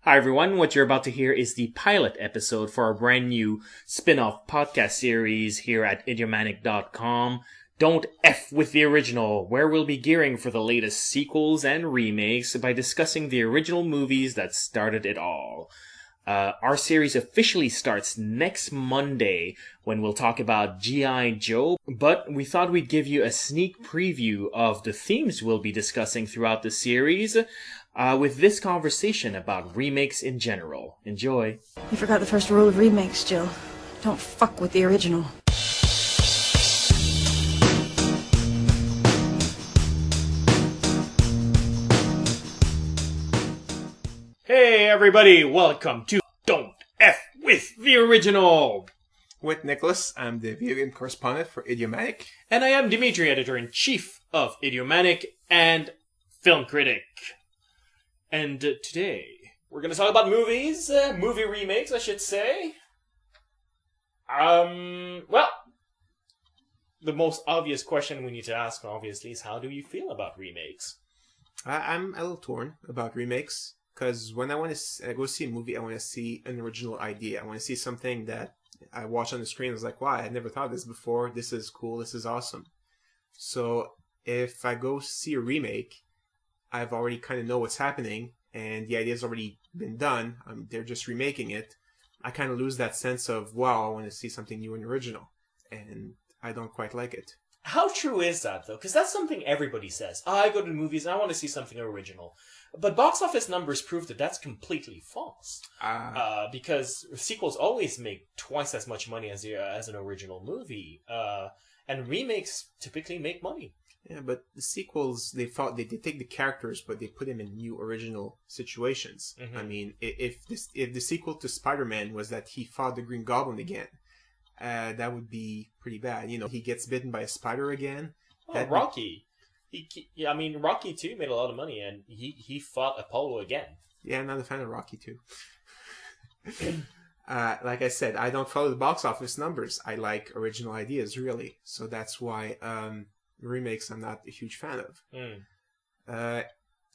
Hi everyone, what you're about to hear is the pilot episode for our brand new spin-off podcast series here at Idiomatic.com. Don't F with the original, where we'll be gearing for the latest sequels and remakes by discussing the original movies that started it all. Our series officially starts next Monday when we'll talk about G.I. Joe, but we thought we'd give you a sneak preview of the themes we'll be discussing throughout the series with this conversation about remakes in general. Enjoy. You forgot the first rule of remakes, Jill. Don't fuck with the original. Hey everybody, welcome to Don't F with the Original! With Nicholas, I'm the video game correspondent for Idiomatic. And I am Dimitri, editor-in-chief of Idiomatic and film critic. And today, we're going to talk about movies, movie remakes, I should say. Well, the most obvious question we need to ask, obviously, is how do you feel about remakes? I'm a little torn about remakes, because when I want to go see a movie, I want to see an original idea. I want to see something that I watch on the screen and was like, wow, I never thought of this before. This is cool. This is awesome. So if I go see a remake, I've already kind of know what's happening, and the idea's already been done. They're just remaking it. I kind of lose that sense of, wow, I want to see something new and original, and I don't quite like it. How true is that, though? Because that's something everybody says. I go to the movies and I want to see something original. But box office numbers prove that that's completely false. Because sequels always make twice as much money as an original movie. And remakes typically make money. Yeah, but the sequels, they take the characters, but they put them in new original situations. Mm-hmm. I mean, if the sequel to Spider-Man was that he fought the Green Goblin again, that would be pretty bad. You know, he gets bitten by a spider again. Rocky. Rocky 2 made a lot of money, and he fought Apollo again. Yeah, I'm not a fan of Rocky 2. Like I said, I don't follow the box office numbers. I like original ideas, really. So that's why remakes I'm not a huge fan of.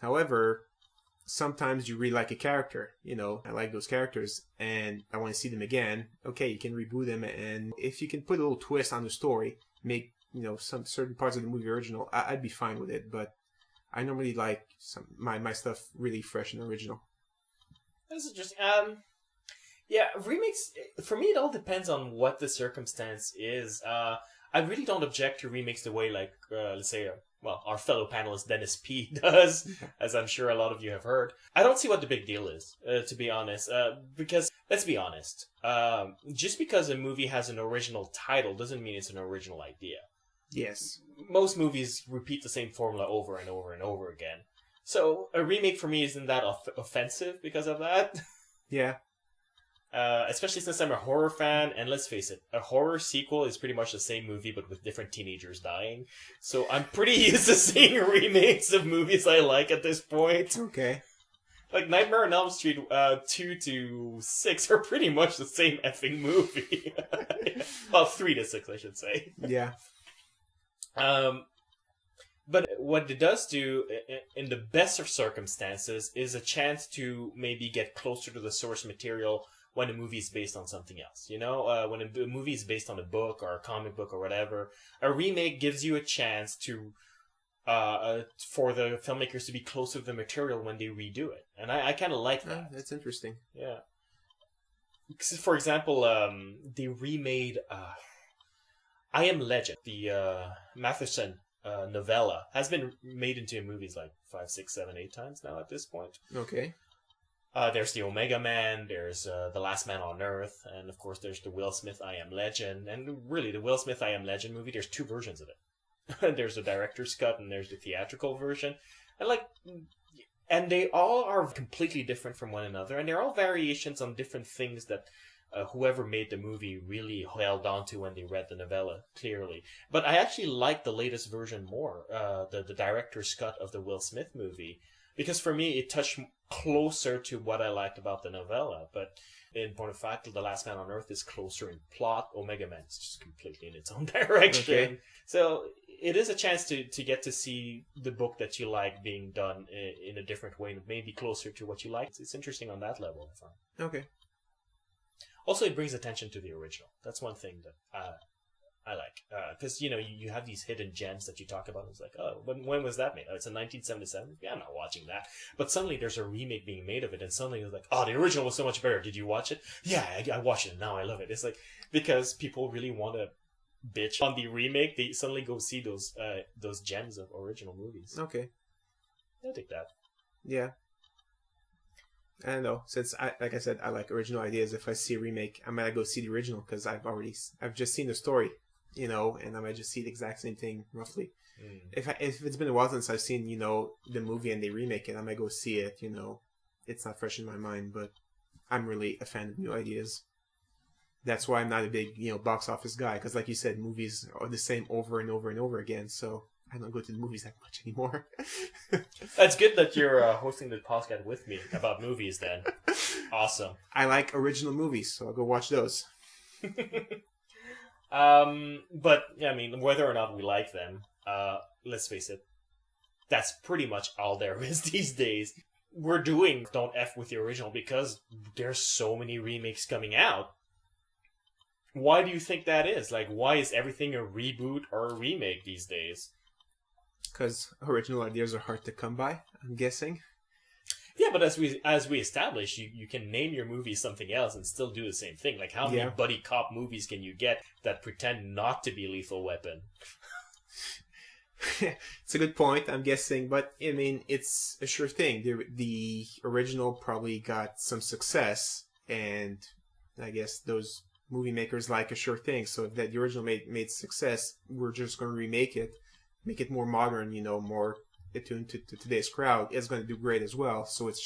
However, sometimes you really like a character. You know, I like those characters, and I want to see them again. Okay, you can reboot them, and if you can put a little twist on the story, make some certain parts of the movie original, I'd be fine with it. But I normally like my stuff really fresh and original. That's interesting. Yeah, remakes, for me, it all depends on what the circumstance is. I really don't object to remakes the way, like, let's say, our fellow panelist Dennis P. does, as I'm sure a lot of you have heard. I don't see what the big deal is, to be honest. Because, let's be honest, just because a movie has an original title doesn't mean it's an original idea. Yes. Most movies repeat the same formula over and over and over again. So, a remake for me isn't that offensive because of that. Yeah. Especially since I'm a horror fan, and let's face it, a horror sequel is pretty much the same movie but with different teenagers dying. So I'm pretty used to seeing remakes of movies I like at this point. Okay. Like Nightmare on Elm Street 2 to 6 are pretty much the same effing movie. Well, 3 to 6, I should say. Yeah. But what it does do, in the best of circumstances, is a chance to maybe get closer to the source material when a movie is based on something else. You know, when a movie is based on a book or a comic book or whatever, a remake gives you a chance to, for the filmmakers to be closer to the material when they redo it. And I kind of like that. That's interesting. Yeah. For example, they remade I Am Legend, the Matheson novella, has been made into movies like 5, 6, 7, 8 times now at this point. Okay. There's the Omega Man, there's The Last Man on Earth, and of course there's the Will Smith I Am Legend. And really, the Will Smith I Am Legend movie, there's 2 versions of it. There's the director's cut and there's the theatrical version. And they all are completely different from one another, and they're all variations on different things that whoever made the movie really held on to when they read the novella, clearly. But I actually like the latest version more, the director's cut of the Will Smith movie, because for me it touched closer to what I liked about the novella. But in point of fact, The Last Man on Earth is closer in plot. Omega Man is just completely in its own direction. Okay. So it is a chance to get to see the book that you like being done in a different way, maybe closer to what you like. It's interesting on that level, I find. Okay. Also, it brings attention to the original. That's one thing that I like. Because, you have these hidden gems that you talk about. It's like, oh, when was that made? Oh, it's in 1977? Yeah, I'm not watching that. But suddenly there's a remake being made of it, and suddenly it's like, oh, the original was so much better. Did you watch it? Yeah, I watched it, and now I love it. It's like, because people really want to bitch on the remake, they suddenly go see those gems of original movies. Okay. I take that. Yeah. I don't know. Since like I said, I like original ideas. If I see a remake, I might go see the original because I've just seen the story, and I might just see the exact same thing roughly. If it's been a while since I've seen, the movie and they remake it, I might go see it. It's not fresh in my mind, but I'm really a fan of new ideas. That's why I'm not a big, box office guy. Because like you said, movies are the same over and over and over again. So I don't go to the movies that much anymore. That's good that you're hosting the podcast with me about movies then. Awesome. I like original movies, so I'll go watch those. But, yeah, I mean, whether or not we like them, let's face it, that's pretty much all there is these days. We're doing Don't F with the original because there's so many remakes coming out. Why do you think that is? Like, why is everything a reboot or a remake these days? Because original ideas are hard to come by, I'm guessing. Yeah, but as we established, you can name your movie something else and still do the same thing. Like, how many buddy cop movies can you get that pretend not to be Lethal Weapon? It's a good point, I'm guessing, but I mean, it's a sure thing. The original probably got some success, and I guess those movie makers like a sure thing. So if the original made success, we're just going to remake it, make it more modern, more attuned to today's crowd. It's going to do great as well. So it's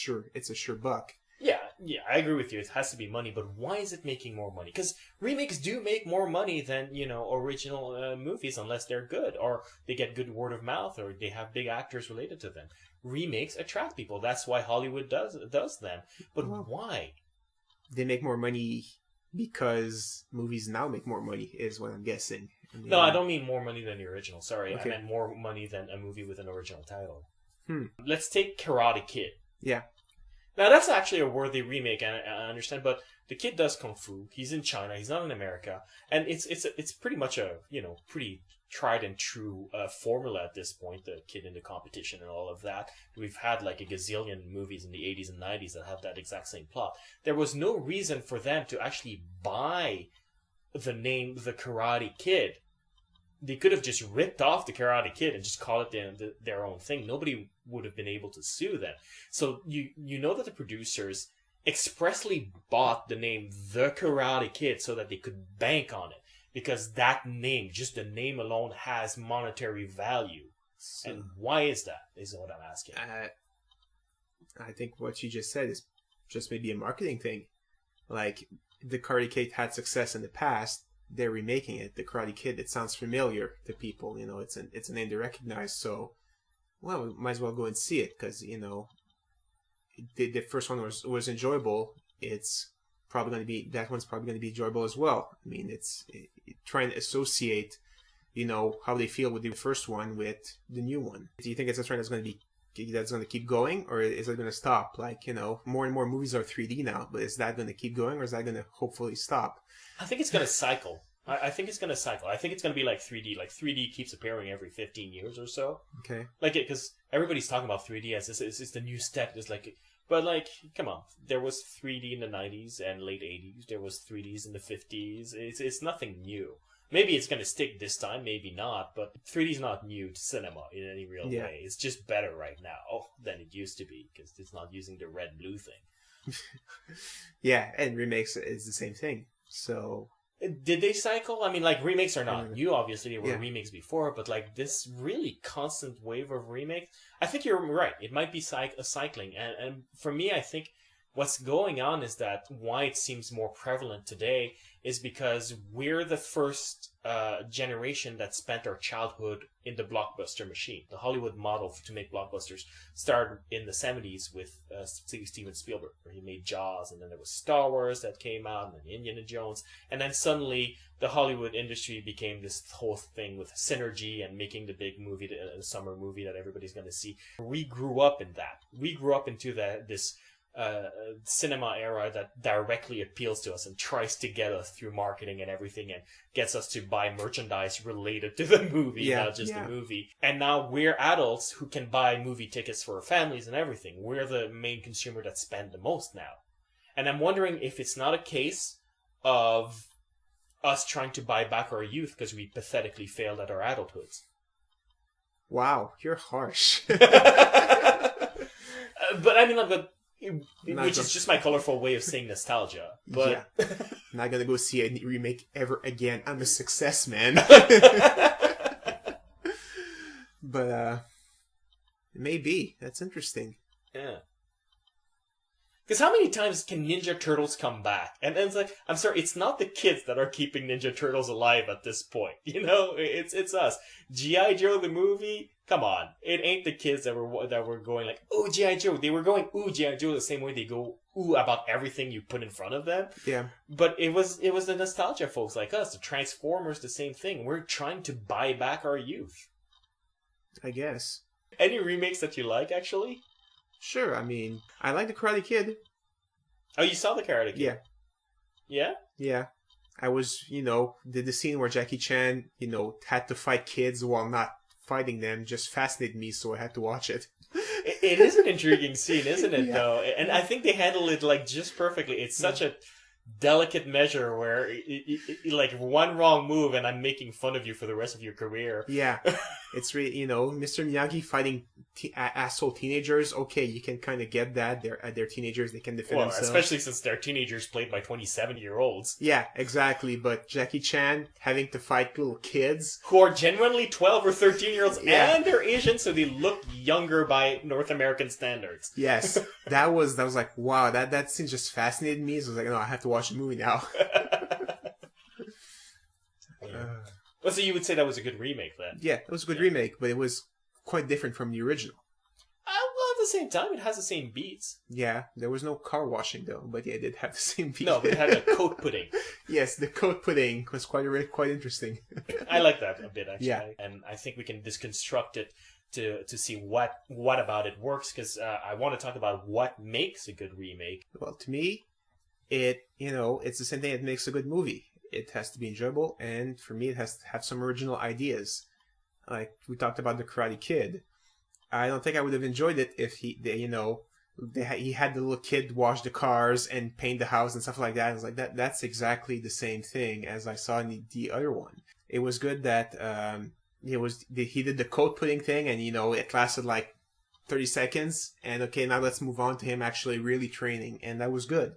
a sure buck. Yeah, I agree with you. It has to be money, but why is it making more money? Because remakes do make more money than, original movies, unless they're good, or they get good word of mouth, or they have big actors related to them. Remakes attract people. That's why Hollywood does them. But why? They make more money because movies now make more money, is what I'm guessing. No, I don't mean more money than the original. Sorry, okay. I meant more money than a movie with an original title. Let's take Karate Kid. Yeah. Now, that's actually a worthy remake, I understand, but the kid does kung fu. He's in China. He's not in America. And it's pretty much a, pretty tried and true formula at this point, the kid in the competition and all of that. We've had like a gazillion movies in the 80s and 90s that have that exact same plot. There was no reason for them to actually buy the name The Karate Kid. They could have just ripped off The Karate Kid and just called it their own thing. Nobody would have been able to sue them. So you know that the producers expressly bought the name The Karate Kid so that they could bank on it. Because that name, just the name alone, has monetary value. So, and why is that, is what I'm asking. I think what you just said is just maybe a marketing thing. Like, The Karate Kid had success in the past. They're remaking it. The Karate Kid, it sounds familiar to people. It's a name they recognize. So, well, we might as well go and see it. Because, the first one was enjoyable. That one's probably going to be enjoyable as well. I mean, it's trying to associate, how they feel with the first one with the new one. Do you think it's a trend that's going to keep going, or is it going to stop? Like, more and more movies are 3D now, but is that going to keep going, or is that going to hopefully stop? I think it's going to cycle. I think it's going to cycle. I think it's going to be like 3D. Like 3D keeps appearing every 15 years or so. Okay. Because everybody's talking about 3D as it's the new step. It's like. But, come on. There was 3D in the 90s and late 80s. There was 3Ds in the 50s. It's nothing new. Maybe it's going to stick this time, maybe not. But 3D's not new to cinema in any real way. It's just better right now than it used to be because it's not using the red-blue thing. Yeah, and remakes is the same thing. So... Did they cycle? I mean, remakes are not new, obviously. There were remakes before, but, this really constant wave of remakes, I think you're right. It might be a cycling. And for me, I think what's going on is that why it seems more prevalent today is because we're the first generation that spent our childhood in the blockbuster machine. The Hollywood model to make blockbusters started in the 70s with Steven Spielberg, where he made Jaws, and then there was Star Wars that came out, and then Indiana Jones, and then suddenly the Hollywood industry became this whole thing with synergy and making the big movie, the summer movie that everybody's going to see. We grew up in that. We grew up into this cinema era that directly appeals to us and tries to get us through marketing and everything and gets us to buy merchandise related to the movie, not just the movie. And now we're adults who can buy movie tickets for our families and everything. We're the main consumer that spend the most now. And I'm wondering if it's not a case of us trying to buy back our youth because we pathetically failed at our adulthoods. Wow, you're harsh. But I mean, which is just my colorful way of saying nostalgia. But yeah. Not gonna go see a remake ever again. I'm a success, man. But maybe. That's interesting. Yeah. Because how many times can Ninja Turtles come back? And it's like, I'm sorry, it's not the kids that are keeping Ninja Turtles alive at this point. You know, it's us. G.I. Joe the movie, come on. It ain't the kids that were going like, oh, G.I. Joe. They were going, ooh, G.I. Joe the same way they go, ooh, about everything you put in front of them. Yeah. But it was the nostalgia folks like us. The Transformers, the same thing. We're trying to buy back our youth. I guess. Any remakes that you like, actually? Sure, I mean, I like The Karate Kid. Oh, you saw The Karate Kid? Yeah. Yeah? Yeah. I was, did the scene where Jackie Chan, had to fight kids while not fighting them just fascinated me, so I had to watch it. It is an intriguing scene, isn't it, though? And I think they handle it, just perfectly. It's such a delicate measure where, one wrong move and I'm making fun of you for the rest of your career. Yeah. It's really, Mr. Miyagi fighting asshole teenagers. Okay, you can kind of get that. They're teenagers. They can defend themselves. Especially since they're teenagers played by 27-year-olds. Yeah, exactly. But Jackie Chan having to fight little kids. Who are genuinely 12 or 13-year-olds, and they're Asian, so they look younger by North American standards. Yes. That was like, wow, that scene just fascinated me. So I was like, no, I have to watch the movie now. Well, so you would say that was a good remake, then? Yeah, it was a good remake, but it was quite different from the original. Well, at the same time, it has the same beats. Yeah, there was no car washing, though, but yeah, it did have the same beats. No, but it had a coat pudding. Yes, the coat pudding was quite interesting. I like that a bit, actually. Yeah. And I think we can deconstruct it to see what about it works, because I want to talk about what makes a good remake. Well, to me, it's the same thing that makes a good movie. It has to be enjoyable, and for me, it has to have some original ideas. Like we talked about The Karate Kid. I don't think I would have enjoyed it if he had the little kid wash the cars and paint the house and stuff like that. I was like, that's exactly the same thing as I saw in the other one. It was good that he did the coat pudding thing, and it lasted like 30 seconds. And okay, now let's move on to him actually really training, and that was good.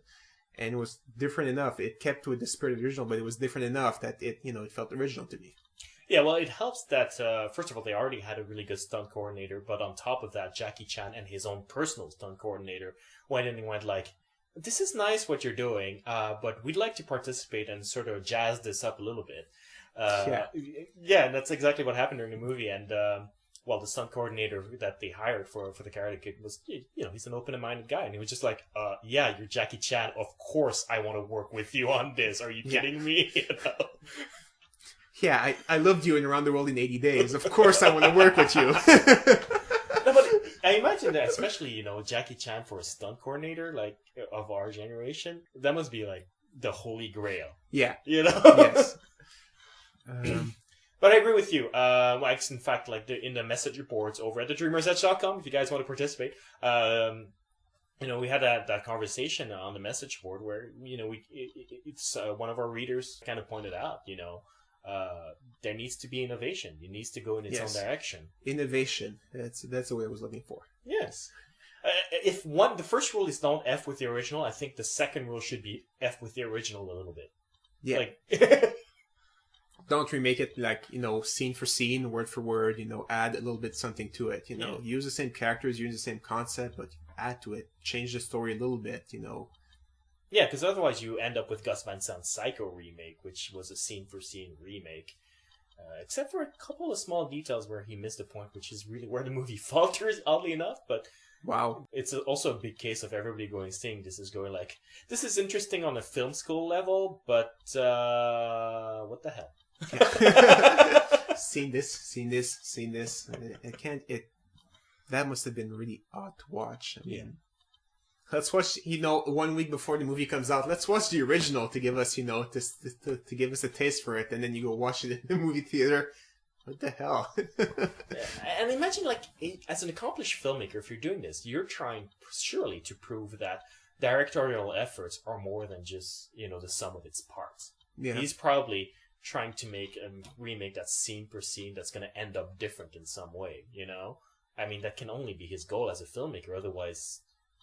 And it was different enough. It kept with the spirit of the original, but it was different enough that it felt original to me. Yeah, well, it helps that, first of all, they already had a really good stunt coordinator, but on top of that, Jackie Chan and his own personal stunt coordinator went in and went like, this is nice what you're doing, but we'd like to participate and sort of jazz this up a little bit. Yeah, and that's exactly what happened during the movie, and the stunt coordinator that they hired for the Karate Kid was, he's an open-minded guy. And he was just like, yeah, you're Jackie Chan. Of course I want to work with you on this. Are you kidding me? Yeah, I loved you in Around the World in 80 Days. Of course I want to work with you. No, but I imagine that, especially, Jackie Chan for a stunt coordinator, like, of our generation, that must be, like, the holy grail. Yeah. Yes. But I agree with you. In fact, in the message boards over at thedreamersedge.com, if you guys want to participate, we had that conversation on the message board where, one of our readers kind of pointed out, there needs to be innovation. It needs to go in its own direction. Innovation. That's the way I was looking for. Yes. If the first rule is don't F with the original, I think the second rule should be F with the original a little bit. Yeah. Don't remake it scene for scene, word for word, add a little bit something to it, use the same characters, use the same concept, but add to it, change the story a little bit, Yeah, because otherwise you end up with Gus Van Sant's Psycho remake, which was a scene-for-scene remake. Except for a couple of small details where he missed a point, which is really where the movie falters, oddly enough. But Wow. it's also a big case of everybody seeing this is going like, this is interesting on a film school level, but what the hell? Seen this. That must have been really odd to watch. I mean, let's watch, 1 week before the movie comes out, let's watch the original to give us, to give us a taste for it, and then you go watch it in the movie theater. What the hell? And imagine, like, as an accomplished filmmaker, if you're doing this, you're trying, surely, to prove that directorial efforts are more than just, the sum of its parts. Yeah. He's probably trying to make a remake that's scene per scene that's going to end up different in some way, I mean, that can only be his goal as a filmmaker. Otherwise,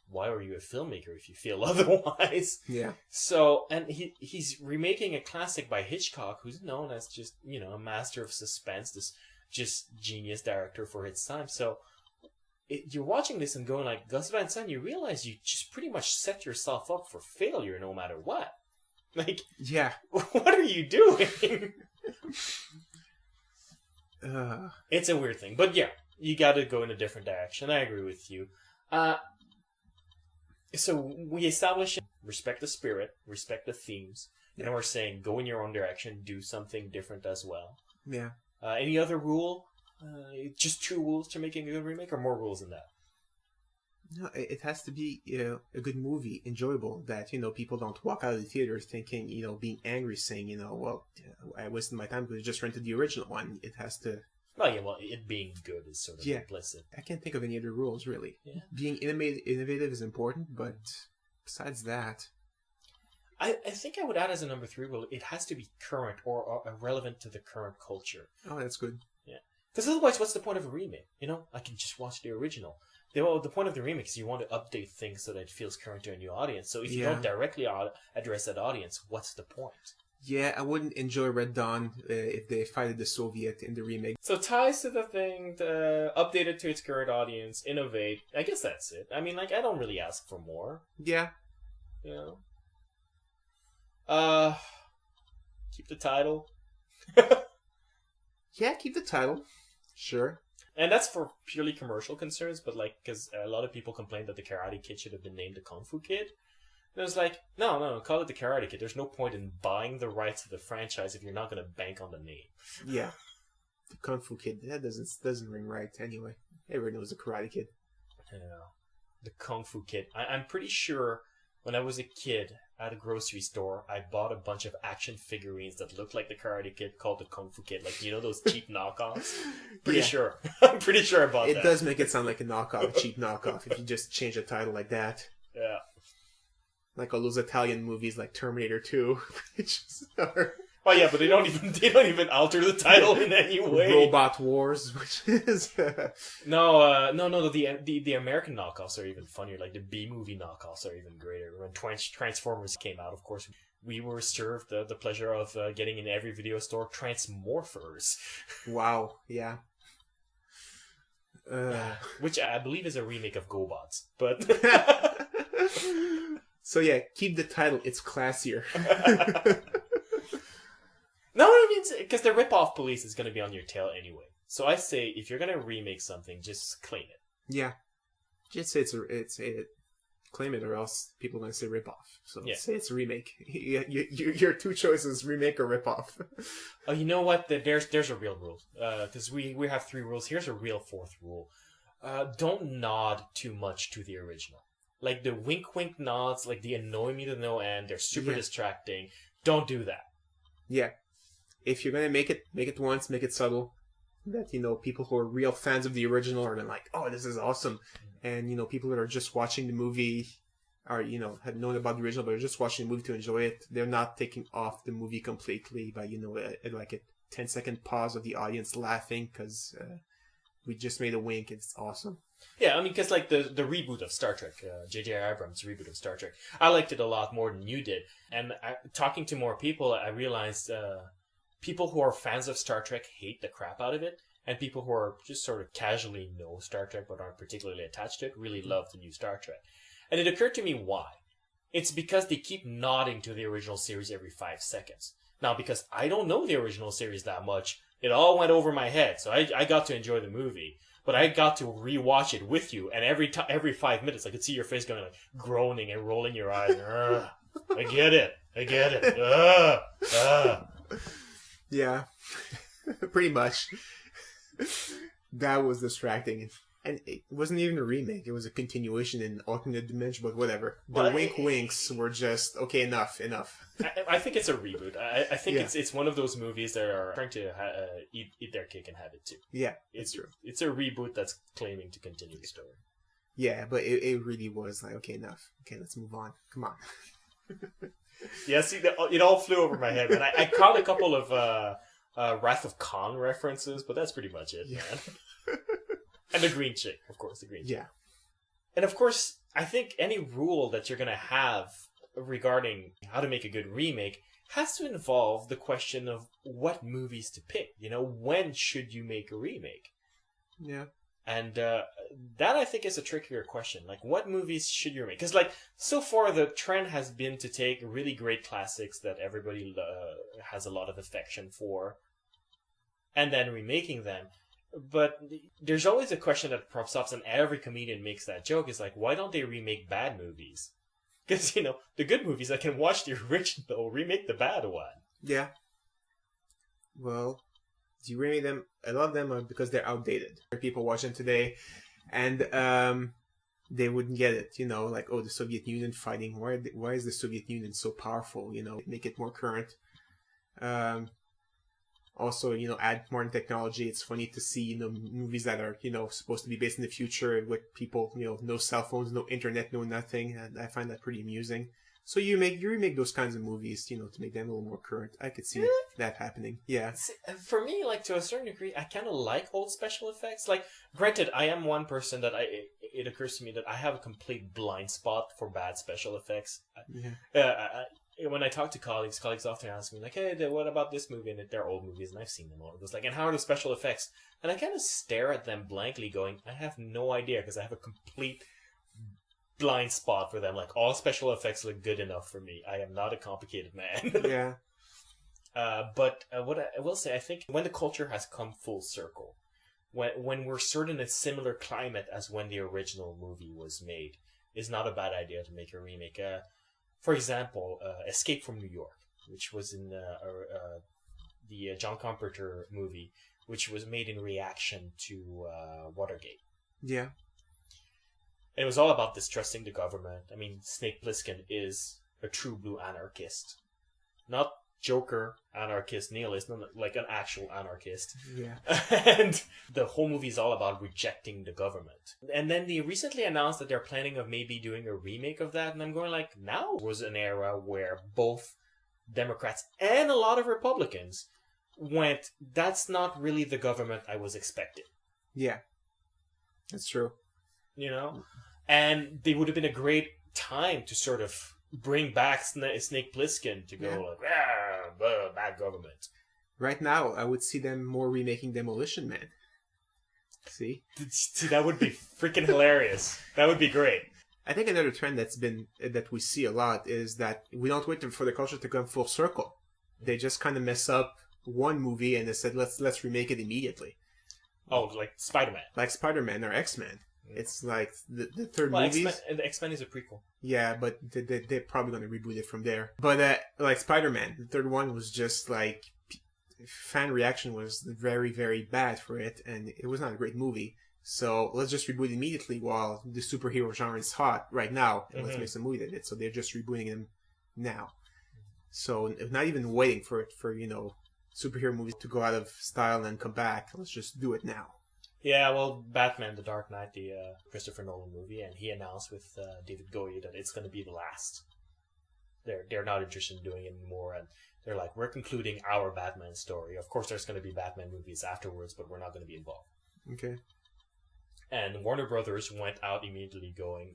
why are you a filmmaker if you feel otherwise? Yeah. So, and he's remaking a classic by Hitchcock, who's known as just, a master of suspense, this just genius director for its time. So, you're watching this and going like, Gus Van Sant, you realize you just pretty much set yourself up for failure no matter what. Like, yeah. What are you doing? It's a weird thing. But yeah, you gotta go in a different direction. I agree with you. So we establish respect the spirit, respect the themes, and we're saying go in your own direction, do something different as well. Yeah. Any other rule? Just 2 rules to making a good remake, or more rules than that? No, it has to be a good movie, enjoyable, that, people don't walk out of the theater thinking, being angry, saying, well, I wasted my time because I just rented the original one. It has to... Oh, yeah, well, it being good is sort of implicit. I can't think of any other rules, really. Yeah. Being innovative is important, but besides that... I think I would add as a number 3 rule, it has to be current or relevant to the current culture. Oh, that's good. Yeah. Because otherwise, what's the point of a remake? I can just watch the original. The point of the remake is you want to update things so that it feels current to a new audience. So if you don't directly address that audience, what's the point? Yeah, I wouldn't enjoy Red Dawn if they fighted the Soviet in the remake. So ties to the thing, update it to its current audience, innovate. I guess that's it. I mean, I don't really ask for more. Yeah. Keep the title. Yeah, keep the title. Sure. And that's for purely commercial concerns, but because a lot of people complained that the Karate Kid should have been named the Kung Fu Kid. And I was like, no, call it the Karate Kid. There's no point in buying the rights to the franchise if you're not going to bank on the name. Yeah. The Kung Fu Kid, that doesn't ring right anyway. Everyone knows the Karate Kid. Yeah. The Kung Fu Kid. I'm pretty sure when I was a kid at a grocery store, I bought a bunch of action figurines that looked like the Karate Kid called the Kung Fu Kid. Those cheap knockoffs? Pretty sure. I'm pretty sure I bought that. It does make it sound like a knockoff, a cheap knockoff, if you just change the title like that. Yeah. Like all those Italian movies like Terminator 2. Oh yeah, but they don't even alter the title in any way. Robot Wars, which is No, the American knockoffs are even funnier. Like the B-movie knockoffs are even greater. When Transformers came out, of course, we were served the pleasure of getting in every video store Transmorphers. Wow, yeah. Which I believe is a remake of GoBots, but so yeah, keep the title. It's classier. No, I mean, because the rip-off police is going to be on your tail anyway. So I say, if you're going to remake something, just claim it. Yeah. Just say claim it, or else people are going to say rip-off. So say it's a remake. Your 2 choices, remake or rip-off. Oh, you know what? There's a real rule. Because we have 3 rules. Here's a real 4th rule. Don't nod too much to the original. Like the wink-wink nods, they annoy me to no end. They're super distracting. Don't do that. Yeah. If you're going to make it once, make it subtle. That, people who are real fans of the original are like, oh, this is awesome. And, people that are just watching the movie are, have known about the original, but are just watching the movie to enjoy it. They're not taking off the movie completely by, a 10-second pause of the audience laughing because we just made a wink. It's awesome. Yeah, I mean, because the reboot of Star Trek, J.J. Abrams' reboot of Star Trek, I liked it a lot more than you did. And talking to more people, I realized... people who are fans of Star Trek hate the crap out of it, And people who are just sort of casually know Star Trek but aren't particularly attached to it really love the new Star Trek. And it occurred to me why. It's because they keep nodding to the original series every 5 seconds. Now, because I don't know the original series that much, it all went over my head, so I got to enjoy the movie. But I got to rewatch it with you, and every 5 minutes I could see your face going like groaning and rolling your eyes. I get it. Yeah, pretty much. That was distracting. And it wasn't even a remake. It was a continuation in alternate dimension, but whatever. The winks were just, okay, enough. I think it's a reboot. I think it's one of those movies that are trying to eat their cake and have it too. Yeah, it's true. It's a reboot that's claiming to continue the story. Yeah, but it really was like, okay, enough. Okay, let's move on. Come on. Yeah, see, it all flew over my head. And I caught a couple of Wrath of Khan references, but that's pretty much it, man. And the green chick, of course, the green chick. Yeah. And of course, I think any rule that you're going to have regarding how to make a good remake has to involve the question of what movies to pick. You know, when should you make a remake? Yeah. And that, I think, is a trickier question. Like, what movies should you make? Because, like, so far the trend has been to take really great classics that everybody has a lot of affection for and then remaking them. But there's always a question that pops up, and every comedian makes that joke, is like, why don't they remake bad movies? Because, you know, the good movies, I can watch the original, remake the bad one. Yeah. Well, do you remake them? A lot of them are because they're outdated. People watch them today, and they wouldn't get it, you know, like, oh, the Soviet Union fighting. Why is the Soviet Union so powerful? You know, make it more current. Also, you know, add modern technology. It's funny to see, you know, movies that are, you know, supposed to be based in the future with people, you know, no cell phones, no internet, no nothing. And I find that pretty amusing. So you remake those kinds of movies, you know, to make them a little more current. I could see that happening. Yeah. For me, like, to a certain degree, I kind of like old special effects. Like, granted, I am one person that it occurs to me that I have a complete blind spot for bad special effects. Yeah. When I talk to colleagues often ask me, like, hey, what about this movie? And they're old movies, and I've seen them all. It goes like, and how are the special effects? And I kind of stare at them blankly going, I have no idea, because I have a complete blind spot for them. Like, all special effects look good enough for me. I am not a complicated man. Yeah. But what I will say, I think when the culture has come full circle, when we're sort of in a similar climate as when the original movie was made, is not a bad idea to make a remake. For example, Escape from New York, which was in the John Carpenter movie, which was made in reaction to Watergate. Yeah. It was all about distrusting the government. I mean, Snake Plissken is a true blue anarchist. Not Joker, anarchist, nihilist, not like an actual anarchist. Yeah. And the whole movie is all about rejecting the government. And then they recently announced that they're planning of maybe doing a remake of that, and I'm going like, now was an era where both Democrats and a lot of Republicans went, that's not really the government I was expecting. Yeah. That's true. You know? And they would have been a great time to sort of bring back Snake Plissken to go like, bad government. Right now, I would see them more remaking Demolition Man. See, that would be freaking hilarious. That would be great. I think another trend that we see a lot is that we don't wait for the culture to come full circle. They just kind of mess up one movie and they said, let's remake it immediately. Oh, like Spider-Man. Like Spider-Man or X-Men. It's like the third movie. X-Men is a prequel. Yeah, but they're probably going to reboot it from there. But like Spider-Man, the third one was just like, fan reaction was very, very bad for it, and it was not a great movie. So let's just reboot immediately while the superhero genre is hot right now, and let's make some movie with it. So they're just rebooting them now. So not even waiting for it for, you know, superhero movies to go out of style and come back. Let's just do it now. Yeah, well, Batman: The Dark Knight, the Christopher Nolan movie, and he announced with David Goyer that it's going to be the last. They're not interested in doing it anymore, and they're like, we're concluding our Batman story. Of course, there's going to be Batman movies afterwards, but we're not going to be involved. Okay. And Warner Brothers went out immediately going,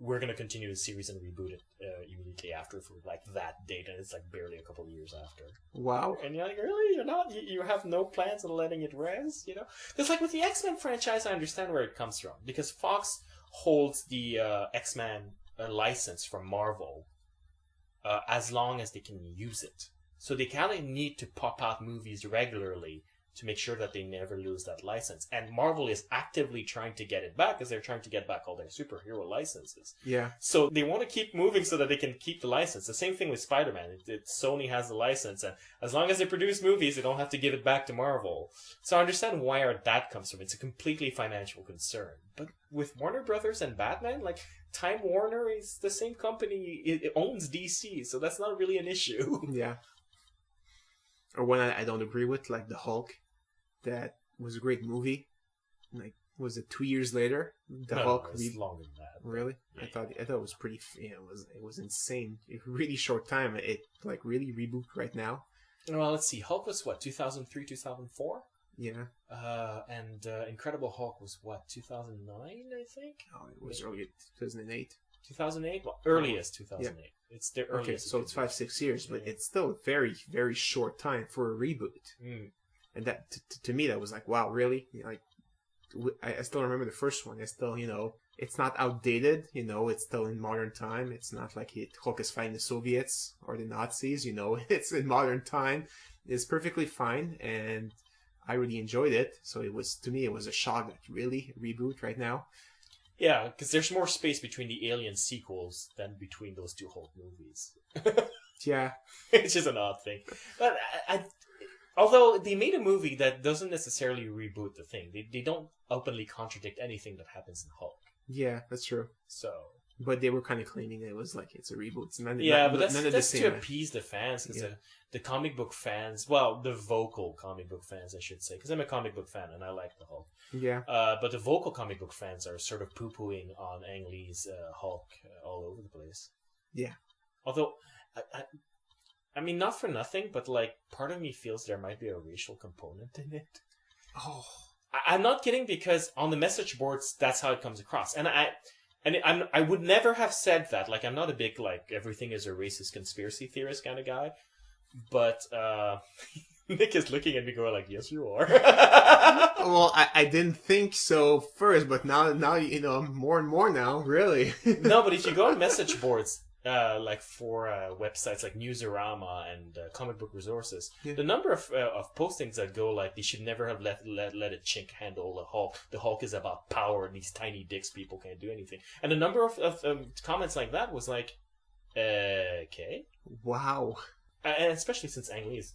we're going to continue the series and reboot it immediately immediately after for like that date, and it's like barely a couple of years after. Wow. And you're like, really? You're not? You have no plans on letting it res? You know? Because like with the X-Men franchise, I understand where it comes from. Because Fox holds the X-Men license from Marvel as long as they can use it. So they kind of need to pop out movies regularly to make sure that they never lose that license. And Marvel is actively trying to get it back because they're trying to get back all their superhero licenses. Yeah. So they want to keep moving so that they can keep the license. The same thing with Spider-Man. Sony has the license, and as long as they produce movies, they don't have to give it back to Marvel. So I understand where that comes from. It's a completely financial concern. But with Warner Brothers and Batman, like, Time Warner is the same company. It owns DC, so that's not really an issue. Yeah. Or one I don't agree with, like the Hulk. That was a great movie. Like, was it 2 years later? The Hulk. No, it's longer than that. Really? Yeah. I thought it was pretty. Yeah, it was insane. A really short time. It like really reboot right now. Well, let's see. Hulk was what, 2003, 2004? Yeah. And Incredible Hulk was what, 2009? I think. Oh, it was early 2008. 2008. Well, earliest 2008. Yeah. It's the earliest. Okay, so it's 5-6 years, but it's still a very very short time for a reboot. Mm. And that, to me, that was like, wow, really? Like, I still remember the first one. It's still, it's not outdated, it's still in modern time. It's not like Hulk is fighting the Soviets or the Nazis, it's in modern time. It's perfectly fine, and I really enjoyed it. So to me, it was a shock that really reboot right now. Yeah, because there's more space between the Alien sequels than between those two Hulk movies. Yeah. It's just an odd thing. But although they made a movie that doesn't necessarily reboot the thing. They don't openly contradict anything that happens in Hulk. Yeah, that's true. So, but they were kind of claiming it was like it's a reboot. It's that's to appease the fans. Because the comic book fans, well, the vocal comic book fans, I should say, because I'm a comic book fan and I like the Hulk. Yeah. But the vocal comic book fans are sort of poo-pooing on Ang Lee's Hulk all over the place. Yeah. Although, I mean, not for nothing, but like part of me feels there might be a racial component in it. Oh, I'm not kidding, because on the message boards, that's how it comes across. And I would never have said that. Like, I'm not a big like everything is a racist conspiracy theorist kind of guy. But Nick is looking at me going like, "Yes, you are." Well, I didn't think so first, but now more and more now, really. No, but if you go on message boards, like for websites like Newsarama and Comic Book Resources, the number of postings that go like, they should never have let a chink handle the Hulk. The Hulk is about power, and these tiny dicks people can't do anything. And the number of comments like that was like, okay, wow. And especially since Ang Lee is,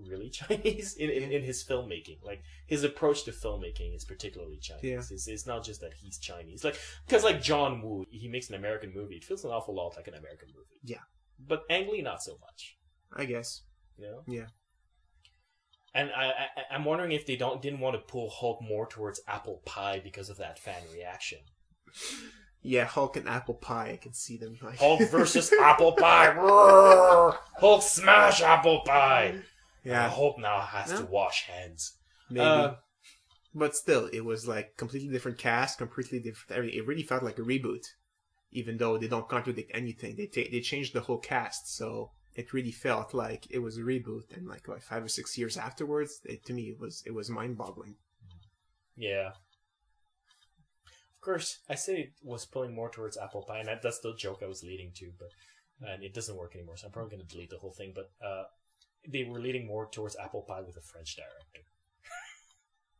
really Chinese in his filmmaking. Like, his approach to filmmaking is particularly Chinese. Yeah. It's not just that he's Chinese. Like, because like John Woo, he makes an American movie. It feels an awful lot like an American movie. Yeah. But Ang Lee, not so much. I guess. Yeah. And I'm wondering if they didn't want to pull Hulk more towards apple pie because of that fan reaction. Yeah, Hulk and apple pie, I can see them. Like... Hulk versus apple pie. Roar! Hulk smash apple pie. Yeah, Hulk now has to wash hands. Maybe, but still, it was like completely different cast, completely different. It really felt like a reboot, even though they don't contradict anything. They changed the whole cast, so it really felt like it was a reboot. And like 5 or 6 years afterwards, to me, it was mind-boggling. Yeah. Of course, I say it was pulling more towards apple pie, and that's the joke I was leading to, and it doesn't work anymore, so I'm probably going to delete the whole thing, but they were leading more towards apple pie with a French director.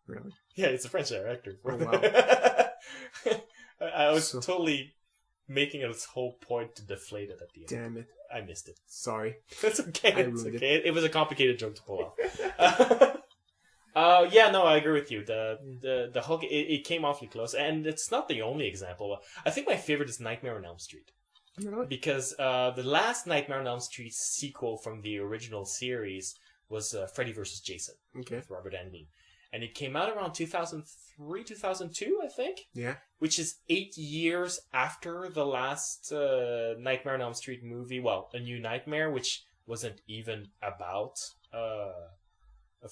Really? Yeah, it's a French director. Oh, wow. I was totally making this whole point to deflate it at the end. Damn it. I missed it. Sorry. It's okay. It's okay. It was a complicated joke to pull off. Yeah, no, I agree with you. The Hulk, it came awfully close, and it's not the only example. I think my favorite is Nightmare on Elm Street. Really? Because the last Nightmare on Elm Street sequel from the original series was Freddy vs. Jason with Robert Englund. And it came out around 2003, 2002, I think. Yeah. Which is 8 years after the last Nightmare on Elm Street movie. Well, A New Nightmare, which wasn't even about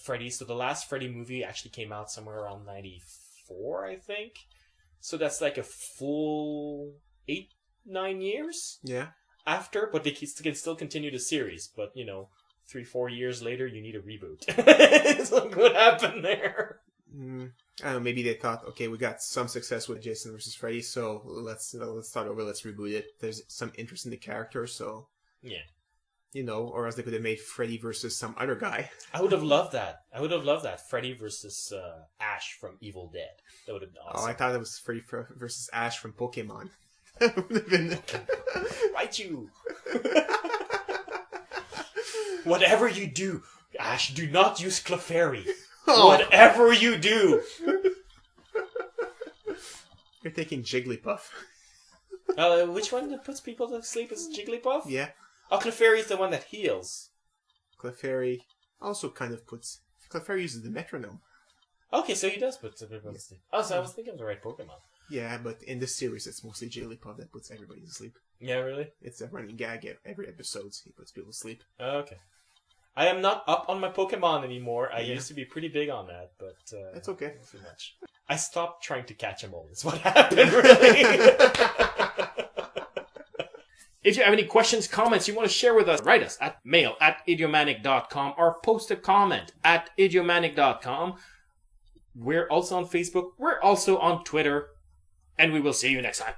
Freddy. So the last Freddy movie actually came out somewhere around 94, I think. So that's like a full 8-9 years. Yeah. after, but they can still continue the series. But, 3-4 years later, you need a reboot. So what happened there? I don't know, maybe they thought, okay, we got some success with Jason versus Freddy, so let's start over, let's reboot it. There's some interest in the character, so... Yeah. Or else they could have made Freddy versus some other guy. I would have loved that. Freddy versus Ash from Evil Dead. That would have been awesome. Oh, I thought it was Freddy versus Ash from Pokemon. That would have been... Raichu! Whatever you do, Ash, do not use Clefairy. Oh. Whatever you do. You're taking Jigglypuff. Which one that puts people to sleep is Jigglypuff? Yeah. Oh, Clefairy is the one that heals. Clefairy also kind of puts... Clefairy uses the metronome. Okay, so he does put people to sleep. Oh, so I was thinking of the right Pokemon. Yeah, but in this series, it's mostly Jigglypuff that puts everybody to sleep. Yeah, really? It's a running gag every episode. He puts people to sleep. Okay. I am not up on my Pokemon anymore. I used to be pretty big on that, but... That's okay. Not too much. I stopped trying to catch them all. That's what happened, really. If you have any questions, comments you want to share with us, write us at mail@idiomanic.com or post a comment at idiomanic.com. We're also on Facebook. We're also on Twitter. And we will see you next time.